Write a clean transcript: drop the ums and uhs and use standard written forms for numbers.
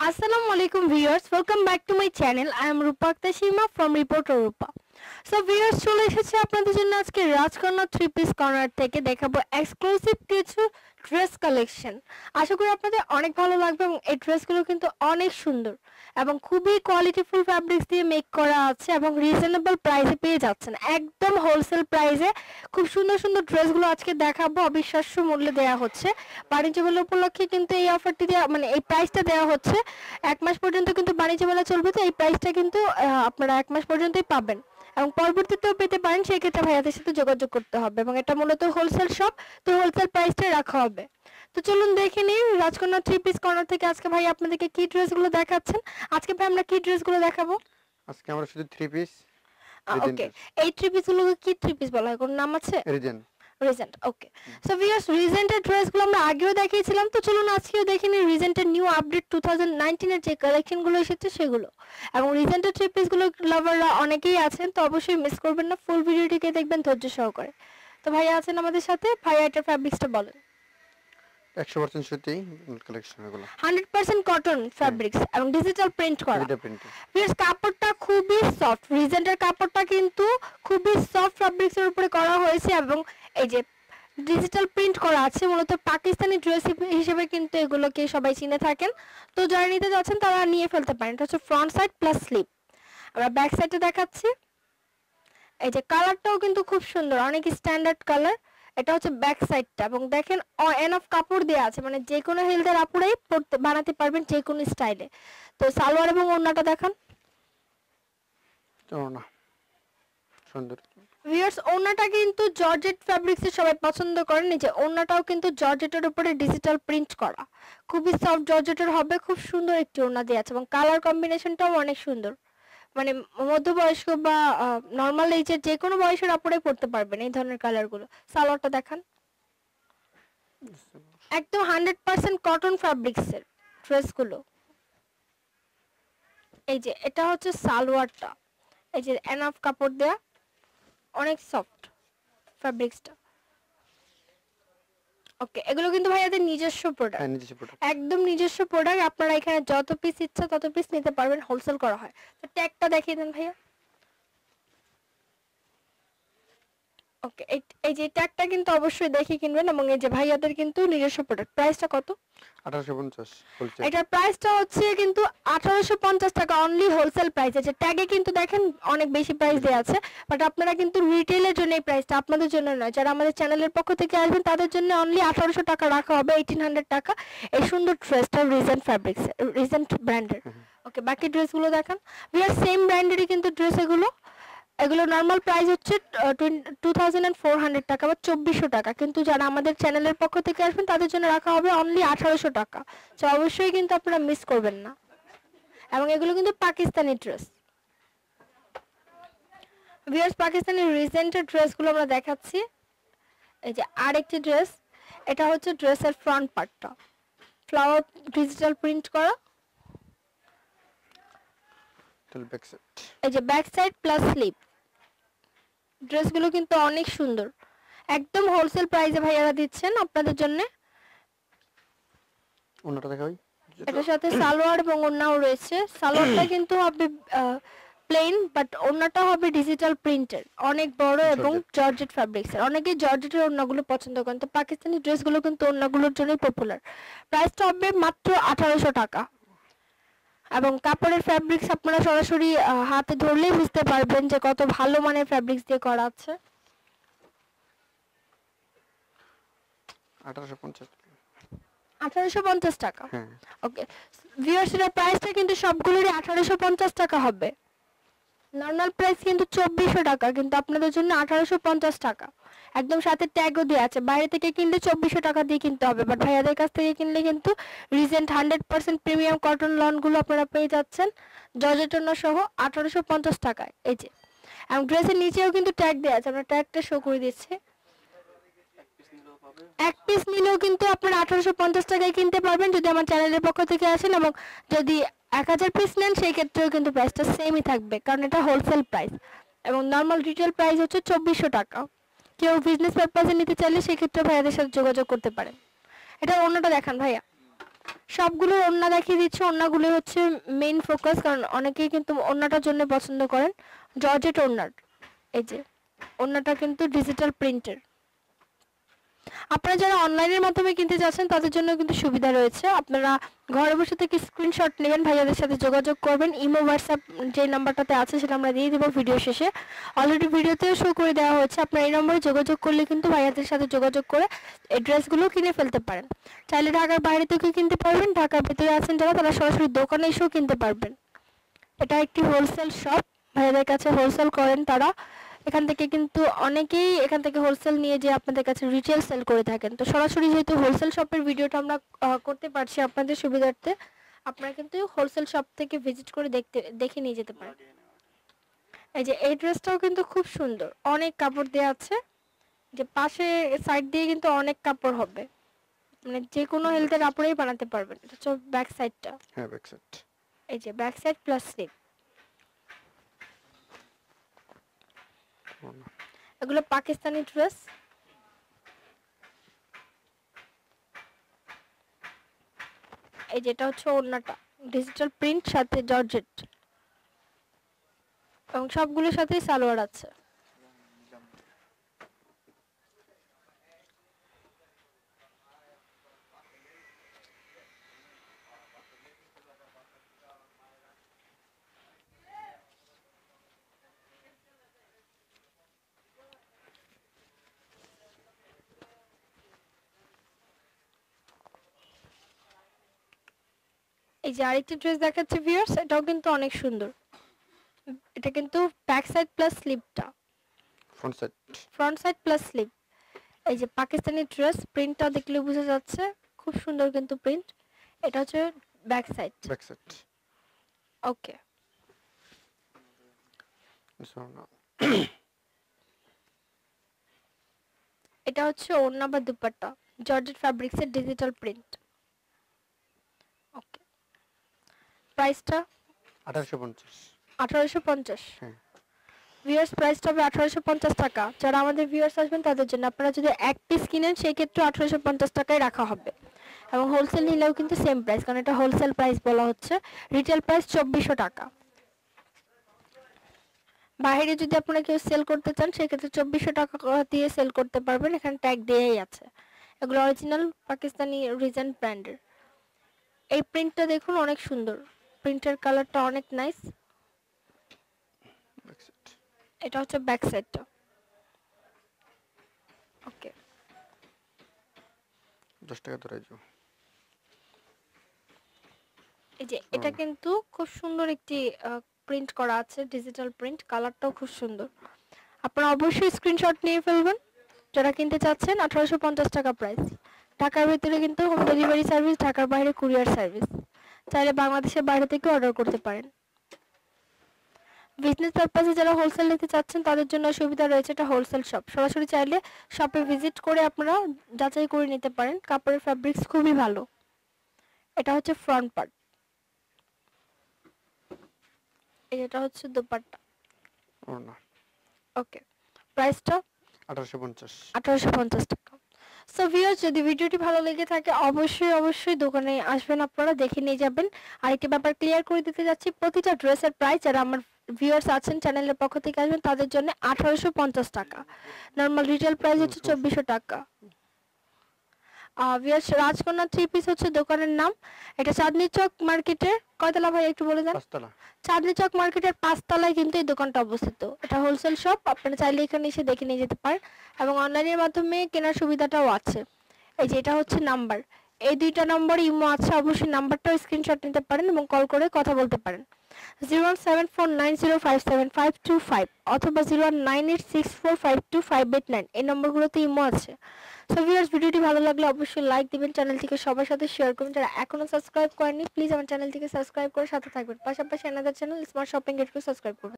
Assalamu alaikum viewers, welcome back to my channel. I am Rupa Akhtar from Reporter Rupa. So viewers, চলে এসেছে আপনাদের জন্য আজকে রাজকন্যা 3 পিস কর্নার থেকে দেখাবো এক্সক্লুসিভ কিছু ড্রেস কালেকশন। আশা করি আপনাদের অনেক ভালো লাগবে এবং এই ড্রেসগুলো কিন্তু অনেক সুন্দর এবং খুবই কোয়ালিটিফুল ফ্যাব্রিক্স দিয়ে মেক করা আছে এবং রিজনেবল প্রাইসে পেয়ে যাচ্ছেন। একদম হোলসেল প্রাইসে খুব সুন্দর সুন্দর ড্রেসগুলো আজকে দেখাবো, অবিশ্বাস্য মূল্যে দেওয়া হচ্ছে। বাণিজ্য মেলা উপলক্ষে কিন্তু এই অফারটি দেওয়া মানে এই প্রাইসটা দেওয়া হচ্ছে। এক মাস পর্যন্ত কিন্তু বাণিজ্য মেলা চলবে, তো এই প্রাইসটা কিন্তু আপনারা এক মাস পর্যন্তই পাবেন এবং পরবর্তীতেও পেতে পারেন। সেই ক্ষেত্রে ভাইয়াদের সাথে যোগাযোগ করতে হবে এবং এটা মূলত হোলসেল শপ, তো হোলসেল প্রাইসটাই রাখা হবে। তো চলুন দেখে নিই রাজকন্যা 3 পিস কর্নার থেকে আজকে ভাই আপনাদেরকে কি ড্রেসগুলো দেখাচ্ছেন। আজকে ভাই আমরা কি ড্রেসগুলো দেখাবো? আজকে আমরা শুধু 3 পিস ওকে, এই 3 পিসগুলোকে কি 3 পিস বলা হয়, কোন নাম আছে? রিজেন্ট। ওকে, সো ভিউয়ার্স, রিজেন্টের ড্রেসগুলো আমরা আগেও দেখিয়েছিলাম, তো চলুন আজকেও দেখে নিই রিজেন্টের নিউ আপডেট 2019 এর যে কালেকশনগুলো এসেছে সেগুলো। এবং রিজেন্টের 3 পিসগুলো লাভাররা অনেকেই আছেন, তো অবশ্যই মিস করবেন না, ফুল ভিডিওটিকে দেখবেন ধৈর্য সহকারে। তো ভাইয়া আছেন আমাদের সাথে, ভাইয়া এটার ফ্যাব্রিক্সটা বলেন। 100% সুতি কালেকশন এগুলো 100% কটন ফ্যাব্রিক্স এবং ডিজিটাল প্রিন্ট করা। ভিউয়ার্স, কাপড়টা খুবই সফট, রিজেন্টের কাপড়টা কিন্তু খুবই সফট ফ্যাব্রিক্সের উপরে করা হয়েছে এবং এই যে ডিজিটাল প্রিন্ট করা আছে। মূলত পাকিস্তানি ড্রেস হিসেবে কিন্তু এগুলোকে সবাই চিনে থাকেন, তো যারা নিতে যাচ্ছেন তারা নিয়ে ফেলতে পারেন। এটা হচ্ছে ফ্রন্ট সাইড প্লাস স্লিভ। আমরা ব্যাক সাইডে দেখাচ্ছি। এই যে কালারটাও কিন্তু খুব সুন্দর, অনেক স্ট্যান্ডার্ড কালার। এটা হচ্ছে ব্যাক সাইডটা এবং দেখেন এনাফ কাপড় দেওয়া আছে, মানে যে কোনো হেলথের আপুরাই বানাতে পারবেন যে কোনো স্টাইলে। তো সালোয়ার এবং ওড়নাটা দেখান। ওড়না সুন্দর। ভিউয়ার্স, ওড়নাটা কিন্তু জর্জেট ফ্যাব্রিক্সে সবাই পছন্দ করেন। এই যে ওড়নাটাও কিন্তু জর্জেটের উপরে ডিজিটাল প্রিন্ট করা, খুবই সফট জর্জেটের হবে। খুব সুন্দর একটি ওড়না দেওয়া আছে এবং কালার কম্বিনেশনটাও অনেক সুন্দর, মানে মধ্যবয়স্ক বা নর্মাল এইজের যে কোনো বয়সের আপুরাই পড়তে পারবেন এই ধরনের কালারগুলো। সালোয়ারটা দেখান। একদম 100% কটন ফ্যাব্রিক্সের ড্রেসগুলো। এই যে এটা হচ্ছে সালোয়ারটা, এই যে এনাফ কাপড় দেয়া, অনেক সফট ফ্যাব্রিক্সটা। ওকে, এগুলো কিন্তু ভাইয়াদের নিজস্ব প্রোডাক্ট, একদম নিজস্ব প্রোডাক্ট। আপনারা এখানে যত পিস ইচ্ছা তত পিস নিতে পারবেন, হোলসেল করা হয়। তো ট্যাগটা দেখিয়ে দেন ভাইয়া। ওকে, এই যে ট্যাগটা কিন্তু অবশ্যই দেখে কিনবেন এবং এই যে ভাইয়াদের কিন্তু নিজস্ব প্রোডাক্ট। প্রাইসটা কত? 1850 হোলসেল। এটার প্রাইসটা হচ্ছে কিন্তু 1850 টাকা অনলি হোলসেল প্রাইস। আছে ট্যাগে কিন্তু দেখেন অনেক বেশি প্রাইস দেওয়া আছে, বাট আপনারা কিন্তু রিটেলের জন্য এই প্রাইসটা, আপনাদের জন্য নয়। যারা আমাদের চ্যানেলের পক্ষ থেকে আসবেন তাদের জন্য অনলি 1800 টাকা রাখা হবে, 1800 টাকা এই সুন্দর ড্রেসটা রিজেন্ট ফ্যাব্রিক্স, রিজেন্ট ব্র্যান্ডের। ওকে, বাকি ড্রেসগুলো দেখান। ভিউয়ার, সেম ব্র্যান্ডেরই কিন্তু ড্রেস এগুলো। এগুলো নর্মাল প্রাইস হচ্ছে 2400 টাকা বা 2400 টাকা, কিন্তু যারা আমাদের চ্যানেলের পক্ষ থেকে আসবেন তাদের জন্য রাখা হবে অনলি 1800 টাকা। তো অবশ্যই কিন্তু আপনারা মিস করবেন না। এবং এগুলো কিন্তু পাকিস্তানি ড্রেস। ভিউয়ার্স, পাকিস্তানি রিসেন্টের ড্রেসগুলো আমরা দেখাচ্ছি। এই যে আরেকটি ড্রেস, এটা হচ্ছে ড্রেসের ফ্রন্ট পার্টটা ফ্লাওয়ার ডিজিটাল প্রিন্ট করা। এই যে ব্যাক সাইড প্লাস স্লিভ। ড্রেসগুলো কিন্তু অনেক সুন্দর, একদম হোলসেল প্রাইসে ভাইয়ারা দিচ্ছেন আপনাদের জন্য। ওড়নাটা দেখাই। এটার সাথে সালোয়ার এবং ওড়নাও রয়েছে। সালোয়ারটা কিন্তু হবে প্লেন, বাট ওড়নাটা হবে ডিজিটাল প্রিন্টের, অনেক বড় এবং জর্জেট ফ্যাব্রিক্সের। অনেকে জর্জেটের ওড়নাগুলো পছন্দ করেন, তো পাকিস্তানি ড্রেসগুলো কিন্তু ওড়নাগুলোর জন্যই পপুলার। প্রাইসটা হবে মাত্র 1800 টাকা এবং কাপড়ের ফ্যাব্রিক্স আপনারা সরাসরি হাতে ধরলেই বুঝতে পারবেন যে কত ভালো মানের ফ্যাব্রিক্স দিয়ে করা আছে। 1850 টাকা। ওকে ভিউয়ার্স, এর প্রাইসটা কিন্তু সবগুলোরই 1850 টাকা হবে। নরমাল প্রাইস কিন্তু 2400 টাকা, কিন্তু আপনাদের জন্য 1850 টাকা। একদম সাথে ট্যাগও দেওয়া আছে। বাইরে থেকে কিনলে 2400 টাকা দিয়ে কিনতে হবে, বাট ভাইয়াদের কাছ থেকে কিনলে কিন্তু রিজেন্ট 100% প্রিমিয়াম কটন লনগুলো আপনারা পেয়ে যাচ্ছেন জর্জেটন সহ 1850 টাকায়। এই যে, এবং ড্রেসের নিচেও কিন্তু ট্যাগ দেওয়া আছে, আমরা ট্যাগটা শো করে দিচ্ছি। এক পিস নিলেও কিন্তু আপনারা 1850 টাকায় কিনতে পারবেন যদি আমার চ্যানেলের পক্ষ থেকে আসেন, এবং যদি 1000 পিস নেন সেই ক্ষেত্রেও কিন্তু প্রাইসটা সেমই থাকবে, কারণ এটা হোলসেল প্রাইস এবং নর্মাল রিটেল প্রাইস হচ্ছে 2400 টাকা। কেউ বিজনেস পারপাসে নিতে চাইলে সেই ক্ষেত্রে ভাইয়াদের সাথে যোগাযোগ করতে পারেন। এটা অন্যটা দেখান ভাইয়া। সবগুলোর ওড়না দেখিয়ে দিচ্ছি। ওড়নাগুলো হচ্ছে মেইন ফোকাস, কারণ অনেকেই কিন্তু ওড়নাটার জন্য পছন্দ করেন। জর্জেট ওড়নার, এই যে ওড়নাটা কিন্তু ডিজিটাল প্রিন্টের। আপনারা যারা অনলাইনের মাধ্যমে কিনতে যাচ্ছেন তাদের জন্য কিন্তু সুবিধা রয়েছে। আপনারা ঘরে বসে থেকে স্ক্রিনশট নেবেন, ভাইয়াদের সাথে যোগাযোগ করবেন। ইমো হোয়াটসঅ্যাপ যে নাম্বারটাতে আছে সেটা আমরা দিয়ে দেবো ভিডিও শেষে। অলরেডি ভিডিওতেও শো করে দেওয়া হয়েছে। আপনারা এই নম্বরে যোগাযোগ করলে কিন্তু ভাইয়াদের সাথে যোগাযোগ করে এই ড্রেসগুলো কিনে ফেলতে পারেন। চাইলে ঢাকার বাইরে থেকেও কিনতে পারবেন, ঢাকার ভেতরে আছেন যারা তারা সরাসরি দোকানে এসেও কিনতে পারবেন। এটা একটি হোলসেল শপ, ভাইয়াদের কাছে হোলসেল করেন তারা। এখান থেকে কিন্তু অনেকেই এখান থেকে হোলসেল নিয়ে যে আপনাদের কাছে রিটেল সেল করে থাকেন। তো সরাসরি যেহেতু হোলসেল শপের ভিডিওটা আমরা করতে পারছি আপনাদের সুবিধার্থে, আপনারা কিন্তু হোলসেল শপ থেকে ভিজিট করে দেখে নিয়ে যেতে পারেন। এই যে এই ড্রেসটাও কিন্তু খুব সুন্দর, অনেক কাপড় দেওয়া আছে। যে পাশে সাইড দিয়ে কিন্তু অনেক কাপড় হবে, মানে যে কোনো হেলথের কাপড়েই বানাতে পারবেন। এটা হচ্ছে ব্যাক সাইডটা। হ্যাঁ, ব্যাক সাইড। এই যে ব্যাক সাইড প্লাস স্লিভ। এগুলো পাকিস্তানি ড্রেস। এই যেটা হচ্ছে ওড়নাটা ডিজিটাল প্রিন্ট সাথে জর্জেট, এবং সবগুলোর সাথেই সালোয়ার আছে। এই যে আরেকটি ড্রেস দেখাচ্ছে ভিউয়ার্স, এটাও কিন্তু অনেক সুন্দর। এটা কিন্তু ব্যাক সাইড প্লাস স্লিভটা, front side. Front side plus sleeve. এই যে পাকিস্তানি ড্রেস, প্রিন্টটা দেখলে বোঝা যাচ্ছে খুব সুন্দর কিন্তু প্রিন্ট। এটা হচ্ছে back side. Back side. Okay, এটা হচ্ছে ওড়না বা দুপাট্টা, জর্জেট ফ্যাব্রিক্সের ডিজিটাল প্রিন্ট। ওকে, প্রাইসটা 1850। 1850। হ্যাঁ, ভিউয়ার্স প্রাইসটা হবে 1850 টাকা। যারা আমাদের ভিউয়ার্স আসবেন তাদের জন্য, আপনারা যদি এক পিস কিনেন সেই ক্ষেত্রে 1850 টাকায় রাখা হবে, এবং হোলসেল নিলেও কিন্তু সেম প্রাইস, কারণ এটা হোলসেল প্রাইস বলা হচ্ছে। রিটেল প্রাইস 2400 টাকা। বাইরে যদি আপনারা কেউ সেল করতে চান সেক্ষেত্রে 2400 টাকা দিয়ে সেল করতে পারবেন, এখানে ট্যাগ দেয়াই আছে। এগুলো অরিজিনাল পাকিস্তানি রিজেন্ট ব্র্যান্ডের। এই প্রিন্টটা দেখুন অনেক সুন্দর, প্রিন্টের কালারটা অনেক নাইস। Back side. এটা হচ্ছে ব্যাক সাইডটা। ওকে, 10 টাকা ধরে যাও। এই যে এটা কিন্তু খুব সুন্দর একটি প্রিন্ট করা আছে, ডিজিটাল প্রিন্ট। কালারটাও খুব সুন্দর। আপনারা অবশ্যই স্ক্রিনশট নিয়ে ফেলবেন যারা কিনতে চাচ্ছেন। 1850 টাকা প্রাইস। ঢাকার ভিতরে কিন্তু হোম ডেলিভারি সার্ভিস, ঢাকার বাইরে কুরিয়ার সার্ভিস। চাইলে বাংলাদেশের বাইরে থেকে অর্ডার করতে পারেন। বিজনেস পারপাসে যারা হোলসেল নিতে চাচ্ছেন তাদের জন্য সুবিধা রয়েছে। এটা হোলসেল শপ, সরাসরি চাইলে শপে ভিজিট করে আপনারা যাচাই করে নিতে পারেন। কাপড়ের ফ্যাব্রিক্স খুবই ভালো। এটা হচ্ছে ফ্রন্ট পার্ট, এটা হচ্ছে দুপাট্টা। ওড়না। ওকে, প্রাইসটা 1850। 1850 টাকা। সো ভিউয়ার্স, যদি ভিডিওটি ভালো লেগে থাকে অবশ্যই দোকানে আসবেন, আপনারা দেখে নিয়ে যাবেন। আরেকটি ব্যাপার ক্লিয়ার করে দিতে যাচ্ছি, প্রতিটা ড্রেসের প্রাইস যারা আমার ভিউয়ার্স আছেন চ্যানেলের পক্ষ থেকে আসবেন তাদের জন্য 1850 টাকা। নরমাল রিটেল প্রাইস হচ্ছে 2400 টাকা। ভিউয়ার্স, রাজকন্যা থ্রি পিস হচ্ছে দোকানের নাম। এটা চাঁদনী চক মার্কেটের কয়তলা ভাই একটু বলে দেন? 5 তলা। চাঁদনী চক মার্কেটের 5 তলায় কিন্তু এই দোকানটা অবস্থিত। এটা হোলসেল শপ, আপনারা চাইলে এখানে এসে দেখে নিয়ে যেতে পারেন, এবং অনলাইনের মাধ্যমে কেনার সুবিধাটাও আছে। এই যে এটা হচ্ছে নাম্বার, এই দুইটা নম্বর ইমো আছে, অবশ্যই নাম্বারটাও স্ক্রিনশট নিতে পারেন এবং কল করে কথা বলতে পারেন। 01749057525 অথবা 01986452589 এই নম্বরগুলোতে ইমো আছে। সো ভিউয়ার্স, ভিডিওটি ভালো লাগলে অবশ্যই লাইক দিবেন, চ্যানেলটিকে সবার সাথে শেয়ার করবেন। যারা এখনো সাবস্ক্রাইব করেননি প্লিজ আমার চ্যানেলটিকে সাবস্ক্রাইব করে সাথে থাকবেন। পাশাপাশি অ্যানাদার চ্যানেল স্মার্ট শপিং গেটকে সাবস্ক্রাইব করবেন।